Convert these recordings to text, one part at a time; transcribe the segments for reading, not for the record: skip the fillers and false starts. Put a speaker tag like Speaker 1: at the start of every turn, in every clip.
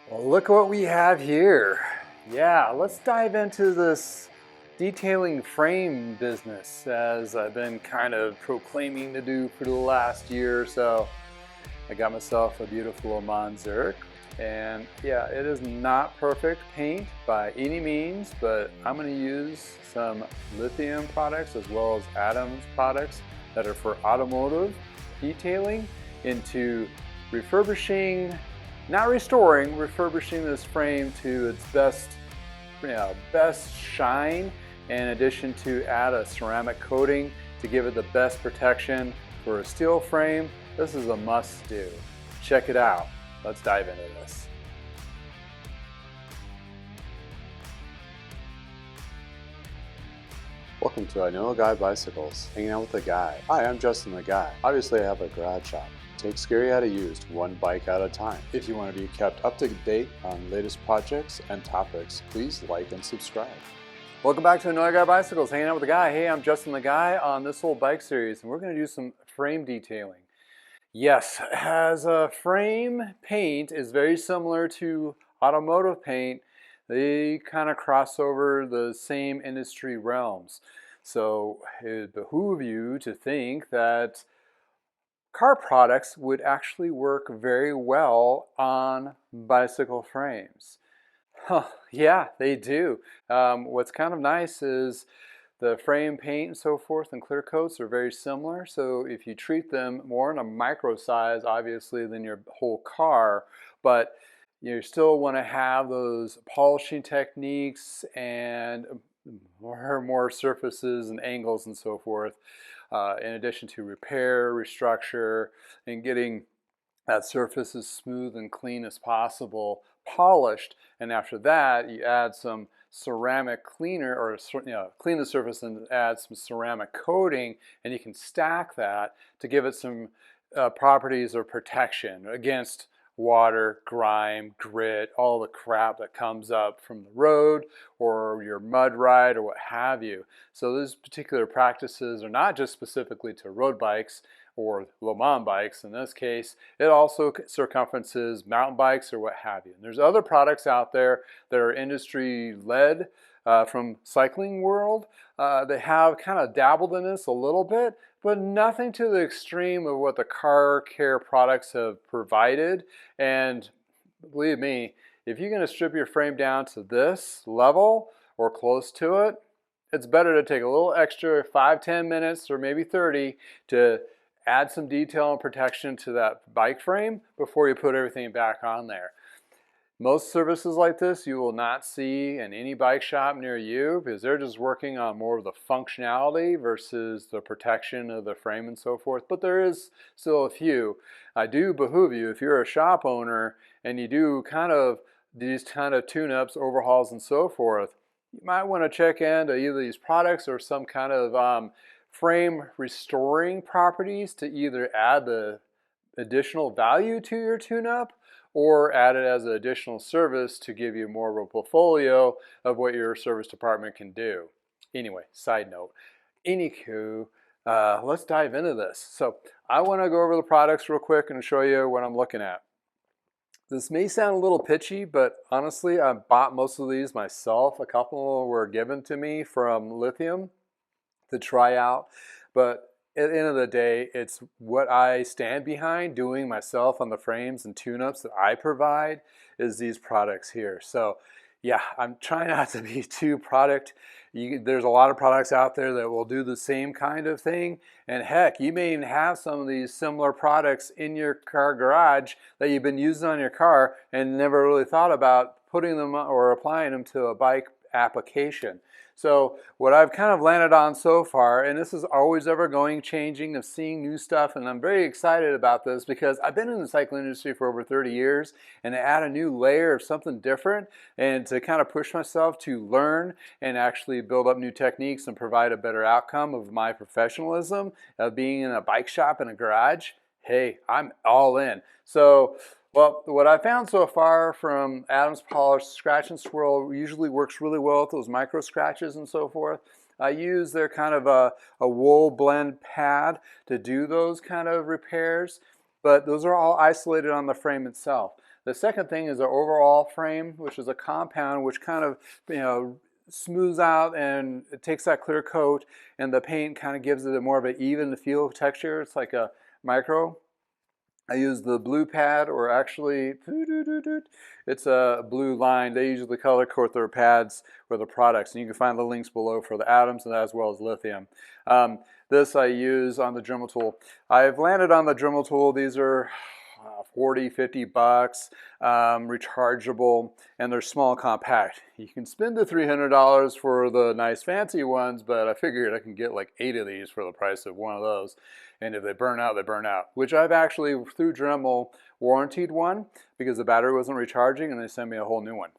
Speaker 1: Well, look what we have here. Yeah, let's dive into this detailing frame business as I've been kind of proclaiming to do for the last year or so. I got myself a beautiful LeMond Zurich, and yeah, it is not perfect paint by any means, but I'm going to use some lithium products as well as Adams products that are for automotive detailing into refurbishing, not restoring, refurbishing this frame to its best shine, in addition to add a ceramic coating to give it the best protection for a steel frame. This is a must do. Check it out. Let's dive into this.
Speaker 2: Welcome to I Know a Guy Bicycles, hanging out with the guy. Hi, I'm Justin the Guy. Obviously I have a garage shop. Take scary how to use one bike at a time. If you want to be kept up to date on latest projects and topics, please like and subscribe.
Speaker 1: Welcome back to I Know a Guy Bicycles, hanging out with the guy. Hey, I'm Justin the Guy on this whole bike series, and we're going to do some frame detailing. Yes, as a frame paint is very similar to automotive paint, they kind of cross over the same industry realms. So it behooves you to think that car products would actually work very well on bicycle frames. Huh, yeah, they do. What's kind of nice is the frame paint and so forth and clear coats are very similar. So if you treat them more in a micro size, obviously, than your whole car, but you still want to have those polishing techniques and more surfaces and angles and so forth, in addition to repair, restructure, and getting that surface as smooth and clean as possible, polished, and after that you add some ceramic cleaner, or clean the surface and add some ceramic coating, and you can stack that to give it some properties of protection against water, grime, grit, all the crap that comes up from the road or your mud ride or what have you. So those particular practices are not just specifically to road bikes or LeMond bikes in this case. It also circumferences mountain bikes or what have you. And there's other products out there that are industry led from cycling world that have kind of dabbled in this a little bit, but nothing to the extreme of what the car care products have provided. And believe me, if you're going to strip your frame down to this level or close to it, it's better to take a little extra 5-10 minutes or maybe 30 to add some detail and protection to that bike frame before you put everything back on there. Most services like this you will not see in any bike shop near you because they're just working on more of the functionality versus the protection of the frame and so forth. But there is still a few. I do behoove you, if you're a shop owner and you do kind of these kind of tune-ups, overhauls and so forth, you might want to check into either these products or some kind of frame restoring properties to either add the additional value to your tune-up or add it as an additional service to give you more of a portfolio of what your service department can do. Anyway, side note. Anywho, let's dive into this. So I want to go over the products real quick and show you what I'm looking at. This may sound a little pitchy, but honestly, I bought most of these myself. A couple were given to me from Lithium to try out, but at the end of the day, it's what I stand behind doing myself on the frames and tune-ups that I provide is these products here. So yeah, I'm trying not to be too product. There's a lot of products out there that will do the same kind of thing. And heck, you may even have some of these similar products in your car garage that you've been using on your car and never really thought about putting them or applying them to a bike application. So what I've kind of landed on so far, and this is always ever going, changing, of seeing new stuff, and I'm very excited about this because I've been in the cycling industry for over 30 years, and to add a new layer of something different and to kind of push myself to learn and actually build up new techniques and provide a better outcome of my professionalism of being in a bike shop in a garage, hey, I'm all in. So well, what I found so far from Adams Polish Scratch and Swirl usually works really well with those micro scratches and so forth. I use their kind of a wool blend pad to do those kind of repairs, but those are all isolated on the frame itself. The second thing is our overall frame, which is a compound which kind of, smooths out and it takes that clear coat, and the paint kind of gives it a more of an even feel texture. It's like a micro. I use the blue pad, or actually, it's a blue line. They usually color code their pads or the products, and you can find the links below for the atoms and as well as lithium. This I use on the Dremel tool. I've landed on the Dremel tool. These are 40, 50 bucks, rechargeable, and they're small and compact. You can spend the $300 for the nice fancy ones, but I figured I can get like 8 of these for the price of one of those. And if they burn out, they burn out. Which I've actually, through Dremel, warranted one because the battery wasn't recharging, and they sent me a whole new one.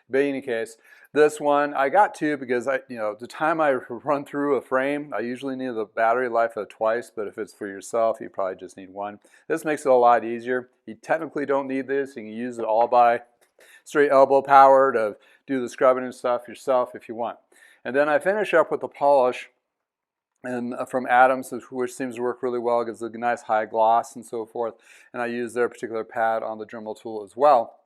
Speaker 1: But in any case, this one I got two because the time I run through a frame, I usually need the battery life of twice, but if it's for yourself, you probably just need one. This makes it a lot easier. You technically don't need this. You can use it all by straight elbow power to do the scrubbing and stuff yourself if you want. And then I finish up with the polish and from Adams, which seems to work really well. It gives a nice high gloss and so forth. And I use their particular pad on the Dremel tool as well.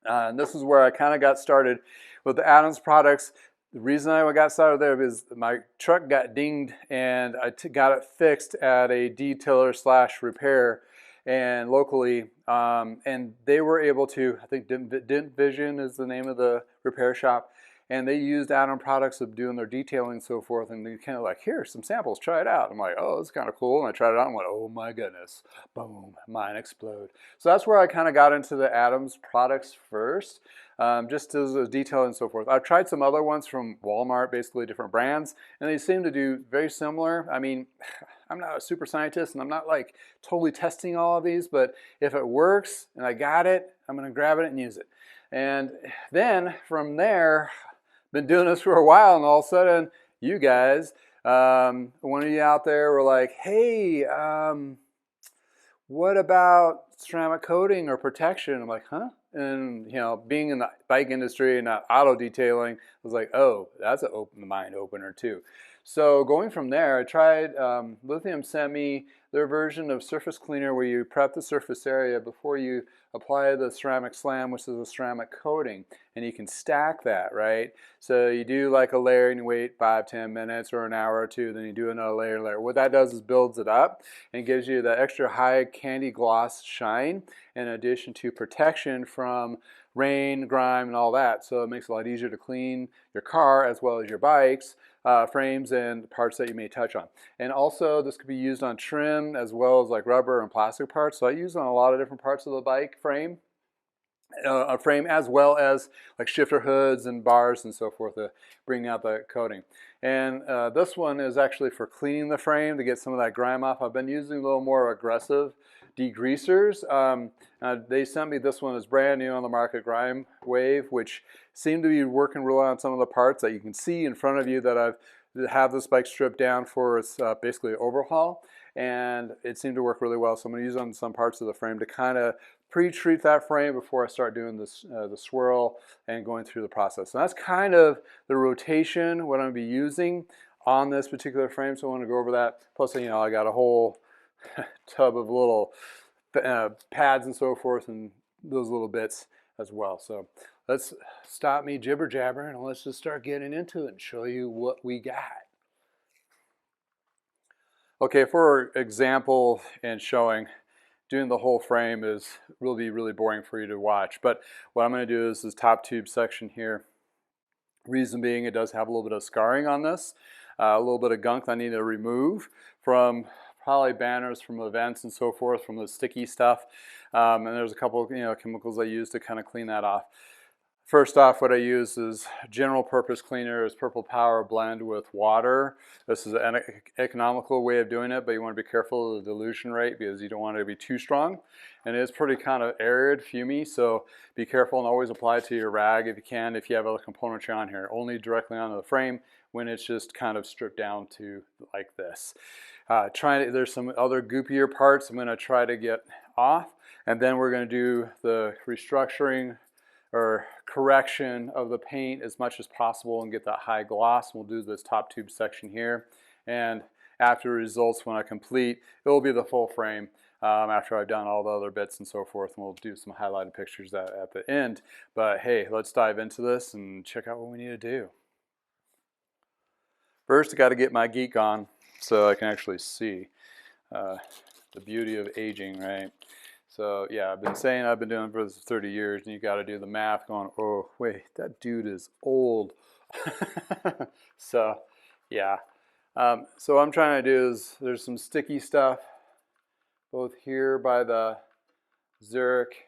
Speaker 1: And this is where I kind of got started with the Adams products. The reason I got started there is my truck got dinged, and I got it fixed at a detailer / repair and locally, and they were able to, I think Dent Vision is the name of the repair shop, and they used Adam products of doing their detailing and so forth, and they kind of like, here, some samples, try it out. I'm like, oh, it's kind of cool, and I tried it out and went, oh my goodness, boom, mine explode. So that's where I kind of got into the Adams products first, just as a detail and so forth. I've tried some other ones from Walmart, basically different brands, and they seem to do very similar. I mean, I'm not a super scientist, and I'm not like totally testing all of these, but if it works and I got it, I'm gonna grab it and use it. And then from there, been doing this for a while, and all of a sudden, you guys, one of you out there were like, hey, what about ceramic coating or protection? I'm like, huh? And being in the bike industry and not auto detailing, I was like, oh, that's a mind opener too. So going from there, I tried, Lithium sent me their version of surface cleaner where you prep the surface area before you apply the ceramic slam, which is a ceramic coating, and you can stack that, right? So you do like a layer and you wait 5-10 minutes or an hour or two, then you do another layer. What that does is builds it up and gives you that extra high candy gloss shine in addition to protection from rain, grime, and all that. So it makes it a lot easier to clean your car as well as your bikes, frames, and parts that you may touch on. And also this could be used on trim as well as like rubber and plastic parts. So I use it on a lot of different parts of the bike frame. As well as like shifter hoods and bars and so forth to bring out the coating. And this one is actually for cleaning the frame to get some of that grime off. I've been using a little more aggressive degreasers. They sent me this one. It's brand new on the market, Grime Wave, which seemed to be working real well on some of the parts that you can see in front of you that I've have this bike stripped down for its basically overhaul, and it seemed to work really well. So I'm going to use it on some parts of the frame to kind of pre-treat that frame before I start doing this, the swirl and going through the process. So that's kind of the rotation, what I'm going to be using on this particular frame. So I want to go over that. Plus, I got a whole tub of little pads and so forth and those little bits as well. So let's stop me jibber jabbering and let's just start getting into it and show you what we got. Okay, for example and showing, doing the whole frame is really boring for you to watch. But what I'm going to do is this top tube section here. Reason being, it does have a little bit of scarring on this, a little bit of gunk that I need to remove from probably banners from events and so forth, from the sticky stuff. And there's a couple of chemicals I use to kind of clean that off. First off, what I use is general purpose cleaner is Purple Power blend with water. This is an economical way of doing it, but you want to be careful of the dilution rate because you don't want it to be too strong. And it is pretty kind of arid, fumey, so be careful and always apply it to your rag if you can, if you have other componentry on here. Only directly onto the frame when it's just kind of stripped down to like this. There's some other goopier parts I'm going to try to get off, and then we're going to do the restructuring or correction of the paint as much as possible and get that high gloss. We'll do this top tube section here, and after results, when I complete, it will be the full frame. after I've done all the other bits and so forth, and we'll do some highlighted pictures at the end. But hey, let's dive into this and check out what we need to do. First, I got to get my geek on so I can actually see the beauty of aging, right? So yeah, I've been saying I've been doing this for 30 years, and you got to do the math going, oh wait, that dude is old. So yeah, so what I'm trying to do is there's some sticky stuff both here by the Zurich,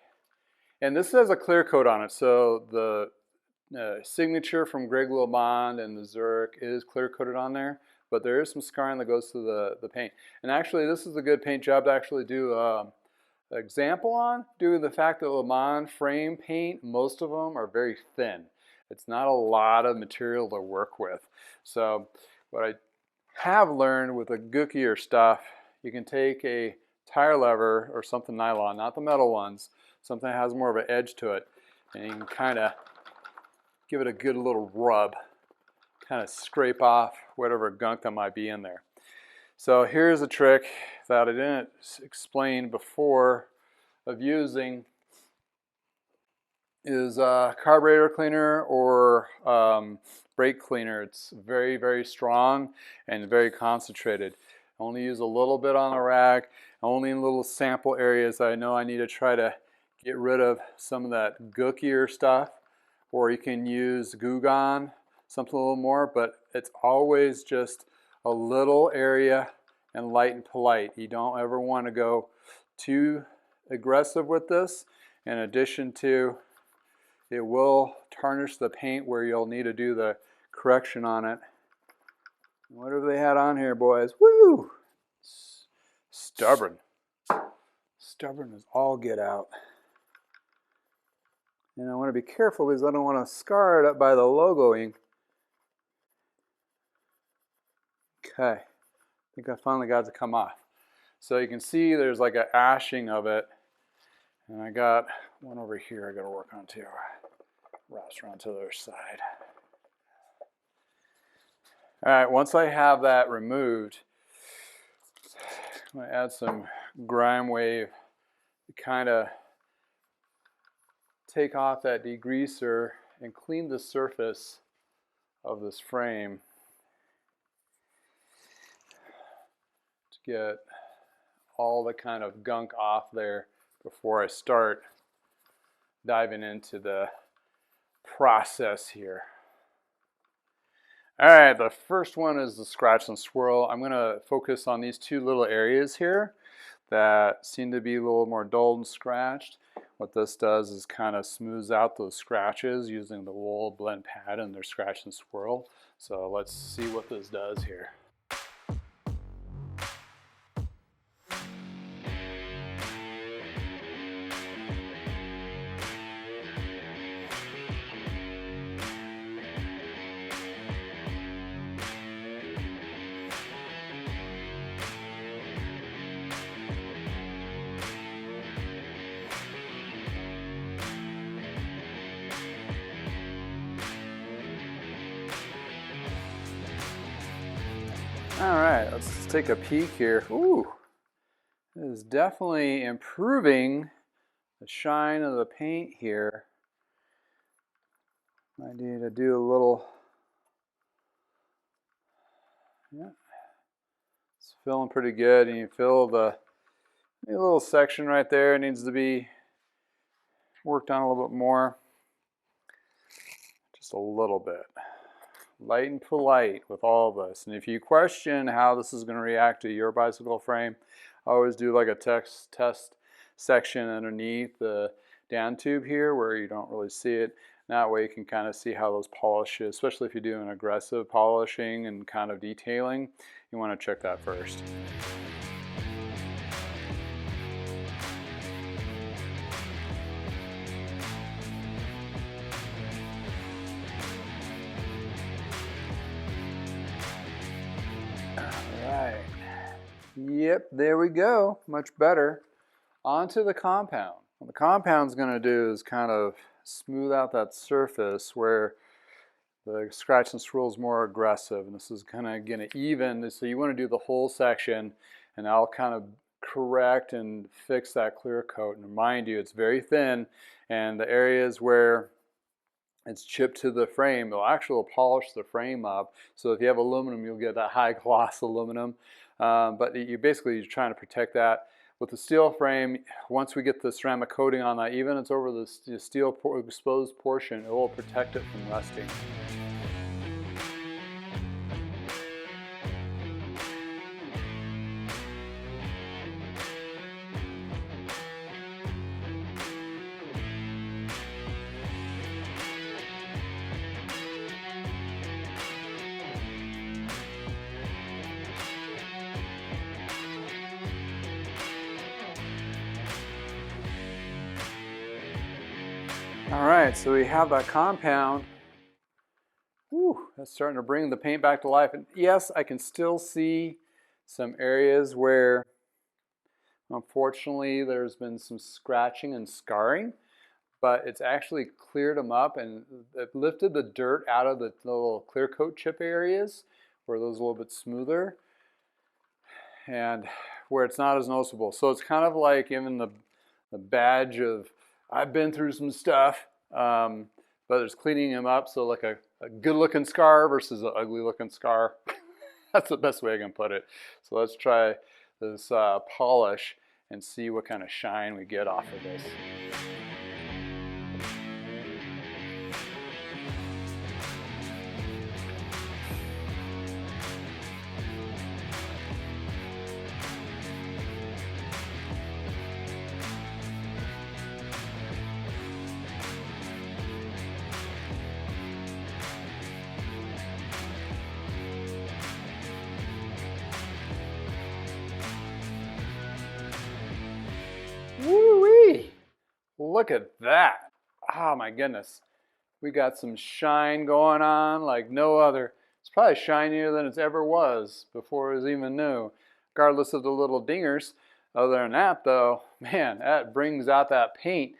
Speaker 1: and this has a clear coat on it, so the signature from Greg LeMond and the Zurich is clear coated on there, but there is some scarring that goes through the paint. And actually, this is a good paint job to actually do an example on, due to the fact that LeMond frame paint, most of them are very thin. It's not a lot of material to work with. So what I have learned with the gookier stuff, you can take a tire lever or something nylon, not the metal ones, something that has more of an edge to it, and you can kind of give it a good little rub, kind of scrape off whatever gunk that might be in there. So here's a trick that I didn't explain before of using is carburetor cleaner or brake cleaner. It's very, very strong and very concentrated. Only use a little bit on the rack, only in little sample areas I know I need to try to get rid of some of that gookier stuff. Or you can use Goo Gone, something a little more, but it's always just a little area and light and polite. You don't ever want to go too aggressive with this. In addition to, it will tarnish the paint where you'll need to do the correction on it. Whatever they had on here, boys, woo! Stubborn. Stubborn as all get out. And I want to be careful because I don't want to scar it up by the logoing. Okay, I think I finally got it to come off. So you can see there's like an ashing of it. And I got one over here I got to work on too. Wraps around to the other side. All right, once I have that removed, I'm going to add some grime wave to kind of take off that degreaser and clean the surface of this frame to get all the kind of gunk off there before I start diving into the process here. All right, the first one is the scratch and swirl. I'm going to focus on these two little areas here that seem to be a little more dulled and scratched. What this does is kind of smooths out those scratches using the wool blend pad and their scratch and swirl. So let's see what this does here. All right, let's take a peek here. Ooh, it is definitely improving the shine of the paint here. I need to do a little, yeah, it's feeling pretty good. And you feel the little section right there needs to be worked on a little bit more. Just a little bit. Light and polite with all of this. And if you question how this is going to react to your bicycle frame, I always do like a test section underneath the down tube here where you don't really see it. That way you can kind of see how those polishes, especially if you're doing aggressive polishing and kind of detailing, you want to check that first. Yep, there we go. Much better. Onto the compound. What the compound's going to do is kind of smooth out that surface where the scratch and swirl is more aggressive, and this is kind of going to even. So you want to do the whole section, and I'll kind of correct and fix that clear coat. And mind you, it's very thin, and the areas where it's chipped to the frame, it'll actually polish the frame up. So if you have aluminum, you'll get that high gloss aluminum. But you're trying to protect that. With the steel frame, once we get the ceramic coating on that, even if it's over the steel exposed portion, it will protect it from rusting. All right, so we have that compound. Whew, that's starting to bring the paint back to life. And yes, I can still see some areas where, unfortunately, there's been some scratching and scarring, but it's actually cleared them up and it lifted the dirt out of the little clear coat chip areas where those are a little bit smoother and where it's not as noticeable. So it's kind of like even the badge of, I've been through some stuff, but it's cleaning them up. So like a good looking scar versus an ugly looking scar. That's the best way I can put it. So let's try this polish and see what kind of shine we get off of this. Woo-wee! Look at that. Oh my goodness. We got some shine going on like no other. It's probably shinier than it's ever was before it was even new, regardless of the little dingers. Other than that though, man, that brings out that paint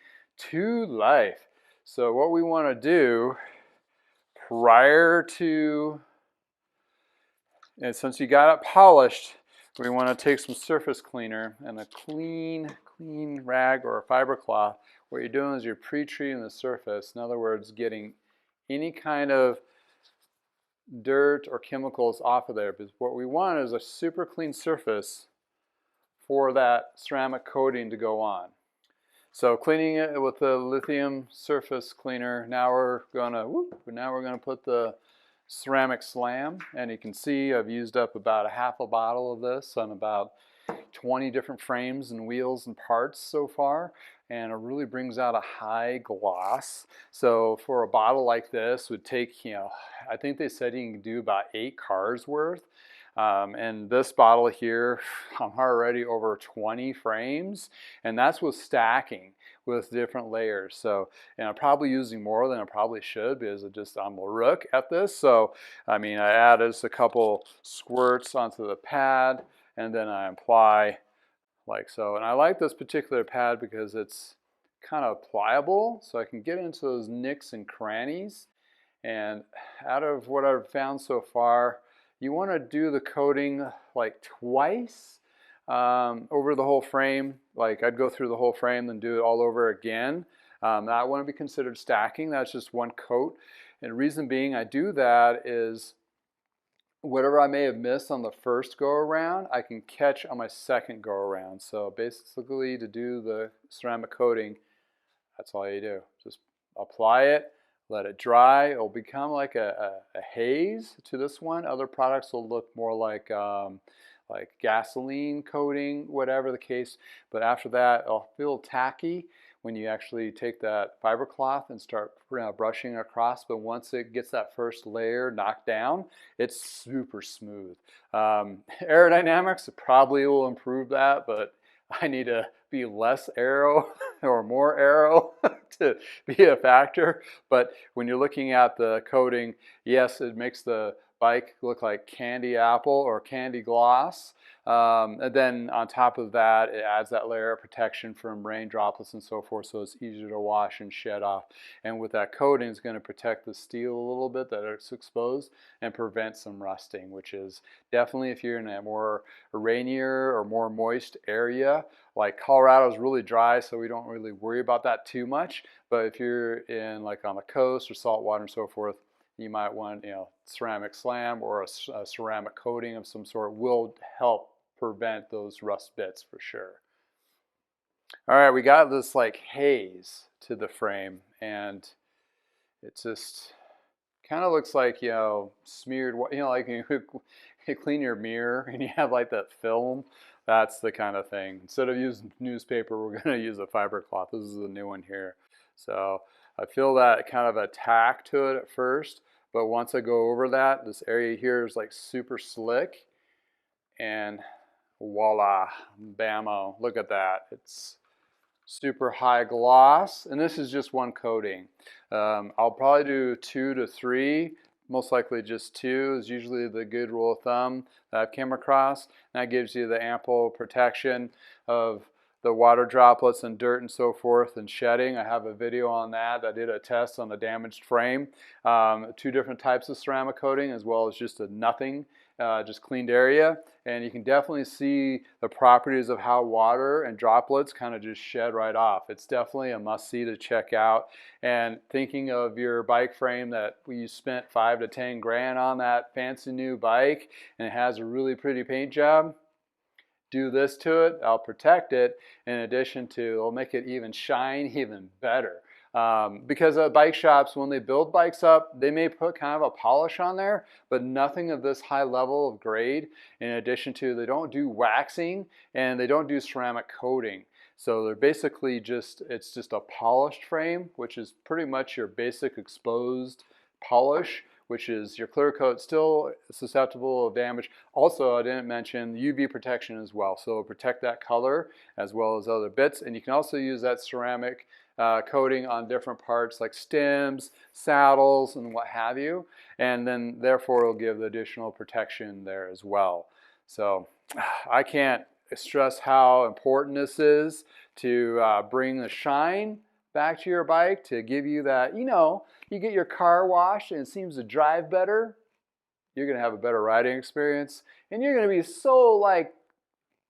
Speaker 1: to life. So what we want to do prior to, and since you got it polished, we want to take some surface cleaner and a clean rag or a fiber cloth. What you're doing is you're pre-treating the surface. In other words, getting any kind of dirt or chemicals off of there. Because what we want is a super clean surface for that ceramic coating to go on. So cleaning it with the lithium surface cleaner. Now we're gonna put the ceramic slam, and you can see I've used up about a half a bottle of this on about 20 different frames and wheels and parts so far, and it really brings out a high gloss. So for a bottle like this would take, I think they said you can do about 8 cars worth. And this bottle here, I'm already over 20 frames, and that's with stacking with different layers. So, and I'm probably using more than I probably should because I'm a rook at this. So, I mean, I added just a couple squirts onto the pad, and then I apply like so. And I like this particular pad because it's kind of pliable, so I can get into those nicks and crannies. And out of what I've found so far, you want to do the coating like twice over the whole frame. Like I'd go through the whole frame, then do it all over again. That wouldn't be considered stacking. That's just one coat. And the reason being I do that is whatever I may have missed on the first go around, I can catch on my second go around. So basically to do the ceramic coating, that's all you do. Just apply it. Let it dry. It'll become like a haze to this one. Other products will look more like gasoline coating, whatever the case. But after that, it'll feel tacky when you actually take that fiber cloth and start brushing across. But once it gets that first layer knocked down, it's super smooth. Aerodynamics probably will improve that, but I need to be less aero or more aero to be a factor. But when you're looking at the coating, yes, it makes the bike look like candy apple or candy gloss. And then on top of that, it adds that layer of protection from rain droplets and so forth, so it's easier to wash and shed off. And with that coating, it's going to protect the steel a little bit that it's exposed and prevent some rusting, which is definitely, if you're in a more rainier or more moist area, like Colorado is really dry, so we don't really worry about that too much. But if you're in like on the coast or salt water and so forth, you might want, ceramic slam or a ceramic coating of some sort will help prevent those rust bits for sure. All right, we got this like haze to the frame, and it just kind of looks like, smeared, like you clean your mirror and you have like that film. That's the kind of thing. Instead of using newspaper, we're going to use a fiber cloth. This is the new one here. So I feel that kind of attack to it at first, but once I go over that, this area here is like super slick, and voila, bammo, look at that. It's super high gloss, and this is just one coating. I'll probably do 2 to 3, most likely just 2 is usually the good rule of thumb that I've came across. And that gives you the ample protection of the water droplets and dirt and so forth and shedding. I have a video on that. I did a test on a damaged frame. 2 different types of ceramic coating, as well as just a nothing, just cleaned area. And you can definitely see the properties of how water and droplets kind of just shed right off. It's definitely a must-see to check out. And thinking of your bike frame that you spent 5 to 10 grand on that fancy new bike, and it has a really pretty paint job, do this to it, I'll protect it, in addition to, it'll make it even shine even better. Because bike shops, when they build bikes up, they may put kind of a polish on there, but nothing of this high level of grade. In addition to, they don't do waxing and they don't do ceramic coating. So they're basically it's just a polished frame, which is pretty much your basic exposed polish, which is your clear coat, still susceptible of damage. Also, I didn't mention UV protection as well. So it'll protect that color as well as other bits. And you can also use that ceramic coating on different parts like stems, saddles, and what have you. And then therefore it'll give additional protection there as well. So I can't stress how important this is to bring the shine back to your bike, to give you that, you get your car washed and it seems to drive better, you're going to have a better riding experience, and you're going to be so like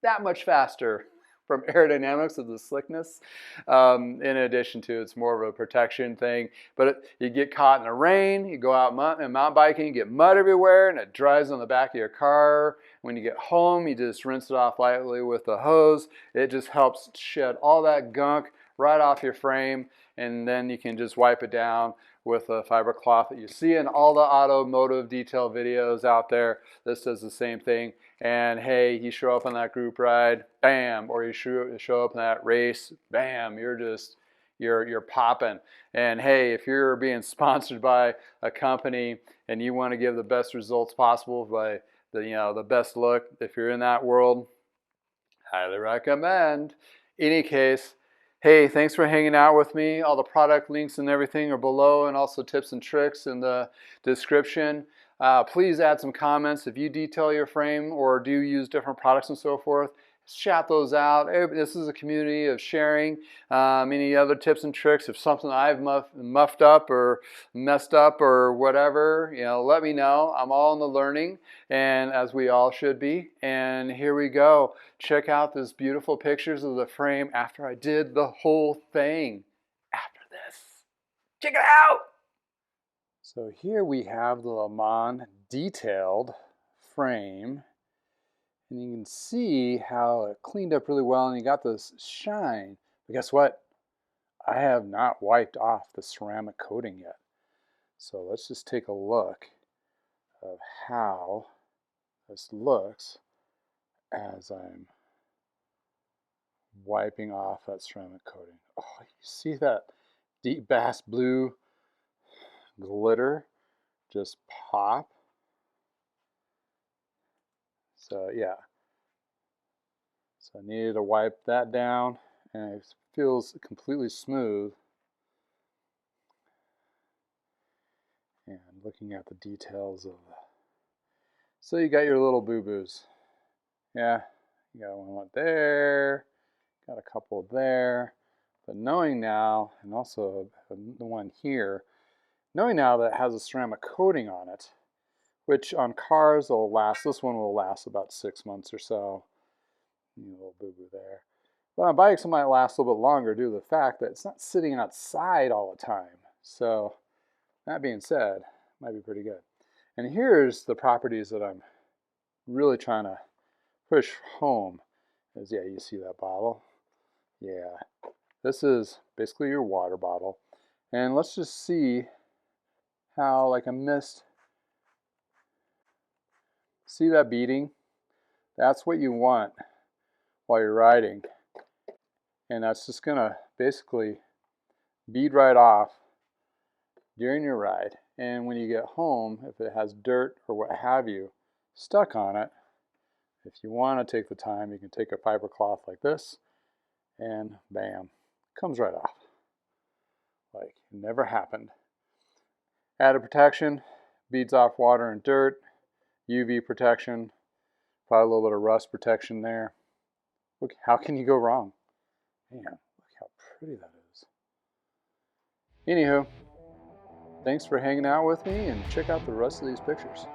Speaker 1: that much faster from aerodynamics of the slickness. In addition to, it's more of a protection thing. But you get caught in the rain, you go out mountain biking, you get mud everywhere, and it dries on the back of your car. When you get home, you just rinse it off lightly with a hose. It just helps shed all that gunk right off your frame, and then you can just wipe it down with a fiber cloth that you see in all the automotive detail videos out there. This does the same thing. And hey, you show up on that group ride, bam, or you show up in that race, bam, you're popping. And hey, if you're being sponsored by a company and you want to give the best results possible by the best look, if you're in that world, highly recommend. Any case, hey, thanks for hanging out with me. All the product links and everything are below, and also tips and tricks in the description. Please add some comments if you detail your frame or do use different products and so forth. Shout those out. This is a community of sharing any other tips and tricks. If something I've muffed up or messed up or whatever, let me know. I'm all in the learning, and as we all should be. And here we go. Check out these beautiful pictures of the frame after I did the whole thing. After this, check it out. So here we have the LeMond detailed frame. And you can see how it cleaned up really well, and you got this shine. But guess what? I have not wiped off the ceramic coating yet. So let's just take a look of how this looks as I'm wiping off that ceramic coating. Oh, you see that deep bass blue glitter just pop? So yeah, so I needed to wipe that down, and it feels completely smooth. And looking at the details of so you got your little boo-boos. Yeah, you got one there, got a couple there. But knowing now, and also the one here, knowing now that it has a ceramic coating on it, which on cars will last, this one will last about 6 months or so. A little boo-boo there. But on bikes, it might last a little bit longer due to the fact that it's not sitting outside all the time. So that being said, it might be pretty good. And here's the properties that I'm really trying to push home. Is, yeah, you see that bottle? Yeah. This is basically your water bottle. And let's just see how, like a mist, see that beading? That's what you want while you're riding. And that's just gonna basically bead right off during your ride. And when you get home, if it has dirt or what have you stuck on it, if you want to take the time, you can take a fiber cloth like this and bam, comes right off. Like it never happened. Added protection, beads off water and dirt, UV protection, probably a little bit of rust protection there. Look, how can you go wrong? Man, look how pretty that is. Anywho, thanks for hanging out with me and check out the rest of these pictures.